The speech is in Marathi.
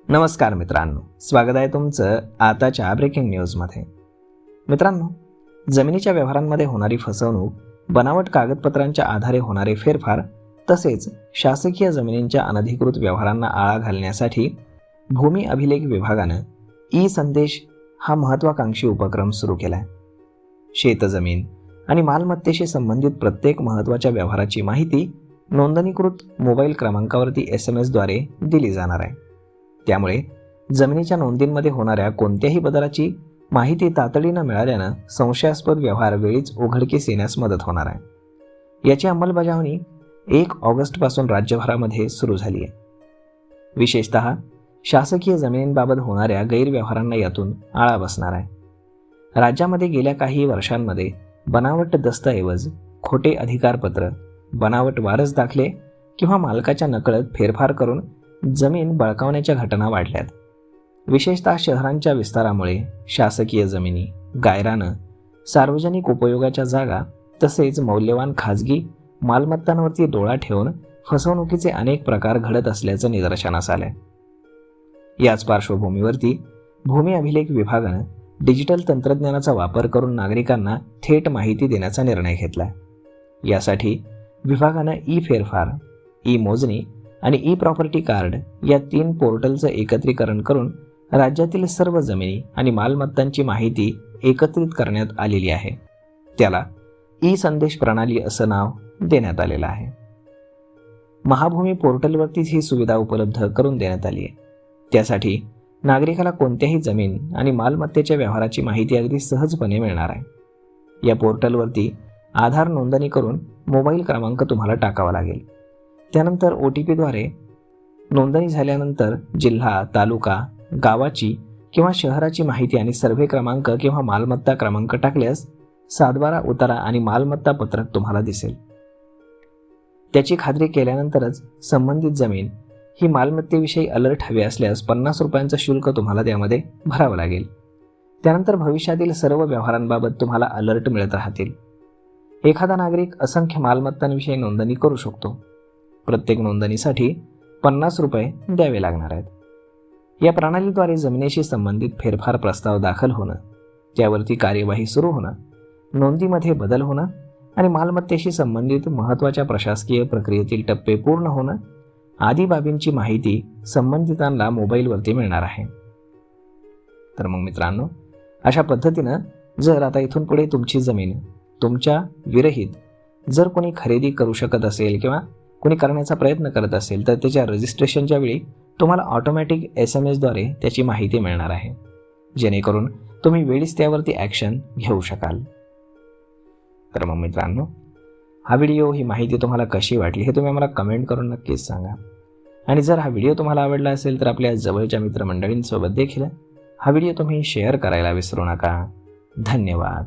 नमस्कार मित्रांनो, स्वागत आहे तुमचं आताच्या ब्रेकिंग न्यूजमध्ये. मित्रांनो, जमिनीच्या व्यवहारांमध्ये होणारी फसवणूक, बनावट कागदपत्रांच्या आधारे होणारे फेरफार तसेच शासकीय जमिनींच्या अनधिकृत व्यवहारांना आळा घालण्यासाठी भूमी अभिलेख विभागानं ई-संदेश हा महत्त्वाकांक्षी उपक्रम सुरू केला आहे. शेतजमीन आणि मालमत्तेशी संबंधित प्रत्येक महत्त्वाच्या व्यवहाराची माहिती नोंदणीकृत मोबाईल क्रमांकावरती SMS द्वारे दिली जाणार आहे. त्यामुळे जमिनीच्या नोंदींमध्ये होणाऱ्या कोणत्याही बदलाची माहिती तातडीनं मिळाल्यानं संशयास्पद व्यवहार वेळीच उघडकीस येण्यास मदत होणार आहे. याची अंमलबजावणी 1 ऑगस्टपासून राज्यभरामध्ये सुरू झाली आहे. विशेषतः शासकीय जमिनींबाबत होणाऱ्या गैरव्यवहारांना यातून आळा बसणार आहे. राज्यामध्ये गेल्या काही वर्षांमध्ये बनावट दस्तऐवज, खोटे अधिकारपत्र, बनावट वारस दाखले किंवा मालकाच्या नकळत फेरफार करून जमीन बळकावण्याच्या घटना वाढल्यात. विशेषतः शहरांच्या विस्तारामुळे शासकीय जमिनी, गायरानं, सार्वजनिक उपयोगाच्या जागा तसेच मौल्यवान खाजगी मालमत्तांवरती डोळा ठेवून फसवणुकीचे अनेक प्रकार घडत असल्याचं निदर्शनास आलंय. याच पार्श्वभूमीवरती भूमी अभिलेख विभागानं डिजिटल तंत्रज्ञानाचा वापर करून नागरिकांना थेट माहिती देण्याचा निर्णय घेतलाय. यासाठी विभागानं ई-फेरफार, ई-मोजणी आणि ई-प्रॉपर्टी कार्ड या 3 पोर्टलचं एकत्रीकरण करून राज्यातील सर्व जमिनी आणि मालमत्तांची माहिती एकत्रित करण्यात आलेली आहे. त्याला ई-संदेश प्रणाली असं नाव देण्यात आलेलं आहे. महाभूमी पोर्टलवरतीच ही सुविधा उपलब्ध करून देण्यात आली आहे. त्यासाठी नागरिकाला कोणत्याही जमीन आणि मालमत्तेच्या व्यवहाराची माहिती अगदी सहजपणे मिळणार आहे. या पोर्टलवरती आधार नोंदणी करून मोबाईल क्रमांक तुम्हाला टाकावा लागेल. त्यानंतर OTPद्वारे नोंदणी झाल्यानंतर जिल्हा, तालुका, गावाची किंवा शहराची माहिती आणि सर्व्हे क्रमांक किंवा मालमत्ता क्रमांक टाकल्यास 7/12 उतारा आणि मालमत्ता पत्रक तुम्हाला दिसेल. त्याची खात्री केल्यानंतरच संबंधित जमीन ही मालमत्तेविषयी अलर्ट हवे असल्यास 50 रुपयांचं शुल्क तुम्हाला त्यामध्ये भरावं लागेल. त्यानंतर भविष्यातील सर्व व्यवहारांबाबत तुम्हाला अलर्ट मिळत राहतील. एखादा नागरिक असंख्य मालमत्तांविषयी नोंदणी करू शकतो. प्रत्येक नोंदणीसाठी 50 रुपये द्यावे लागणार आहेत. या प्रणालीद्वारे जमिनीशी संबंधित फेरफार प्रस्ताव दाखल होणं, त्यावरती कार्यवाही सुरू होणं, नोंदीमध्ये बदल होणं आणि मालमत्तेशी संबंधित महत्त्वाच्या प्रशासकीय प्रक्रियेतील टप्पे पूर्ण होणं आदी बाबींची माहिती संबंधितांना मोबाईलवरती मिळणार आहे. तर मग मित्रांनो, अशा पद्धतीनं जर आता इथून पुढे तुमची जमीन तुमच्या विरहित जर कोणी खरेदी करू शकत असेल किंवा कोणी करण्याचा प्रयत्न करत असेल तर त्याच्या रजिस्ट्रेशनच्या वेळी तुम्हाला ऑटोमॅटिक SMS द्वारे त्याची माहिती मिळणार आहे, जेणेकरून तुम्ही वेळीच त्यावरती ॲक्शन घेऊ शकाल. तर मग मित्रांनो, हा व्हिडिओ, ही माहिती तुम्हाला कशी वाटली हे तुम्ही आम्हाला कमेंट करून नक्कीच सांगा. आणि जर हा व्हिडिओ तुम्हाला आवडला असेल तर आपल्या जवळच्या मित्रमंडळींसोबत देखील हा व्हिडिओ तुम्ही शेअर करायला विसरू नका. धन्यवाद.